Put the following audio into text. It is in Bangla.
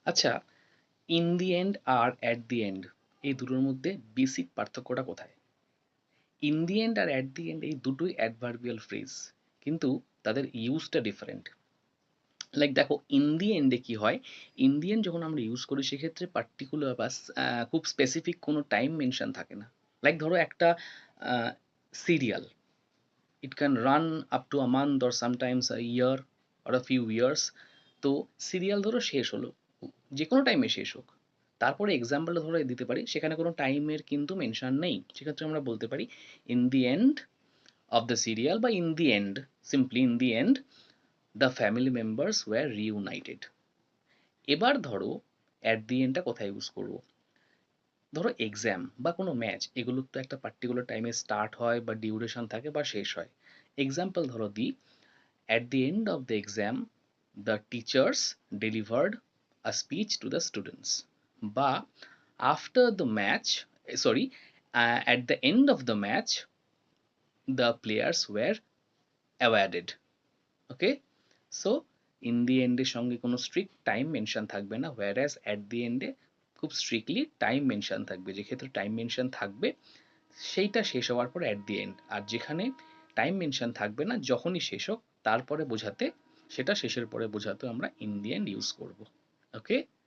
আচ্ছা, ইন দি এন্ড আর অ্যাট দি এন্ড এই দুটোর মধ্যে বেসিক পার্থক্যটা কোথায়? ইন দি এন্ড আর অ্যাট দি এন্ড এই দুটোই অ্যাডভার্বিয়াল ফ্রেজ, কিন্তু তাদের ইউজটা ডিফারেন্ট। লাইক দেখো, ইন দি এন্ডে কি হয়, ইন দি এন্ড যখন আমরা ইউজ করি সেক্ষেত্রে পার্টিকুলার বা খুব স্পেসিফিক কোনো টাইম মেনশন থাকে না। লাইক ধরো একটা serial, it can run up to a month or sometimes a year or a few years. তো সিরিয়াল ধরো শেষ হলো, যে কোনো টাইমে শেষ হোক, তারপরে এক্সাম্পলটা ধরো দিতে পারি, সেখানে কোনো টাইমের কিন্তু মেনশন নেই, সেক্ষেত্রে আমরা বলতে পারি in the end of the serial বা in the end, simply in the end the family members were reunited. এবার ধরো অ্যাট দি এন্ডটা কোথায় ইউজ করবো? ধরো এক্সাম বা কোনো ম্যাচ, এগুলোর তো একটা পার্টিকুলার টাইমে স্টার্ট হয় বা ডিউরেশন থাকে বা শেষ হয়। এক্সাম্পল ধরো দিই, at the end of the exam, the teachers delivered a speech to the students. বা after the match, sorry, at the end of the match, the players were awarded. Okay, so in the এন্ডের সঙ্গে কোনো স্ট্রিক্ট টাইম মেনশন থাকবে না, হোয়ারাস অ্যাট দি এন্ডে খুব স্ট্রিক্টলি টাইম মেনশন থাকবে। যে ক্ষেত্রে টাইম মেনশন থাকবে সেইটা শেষ হওয়ার পর অ্যাট দি এন্ড, আর যেখানে টাইম মেনশন থাকবে না যখনই শেষ হোক তারপরে বোঝাতে, সেটা শেষের পরে বোঝাতে আমরা ইন দি এন্ড ইউজ করব। ওকে।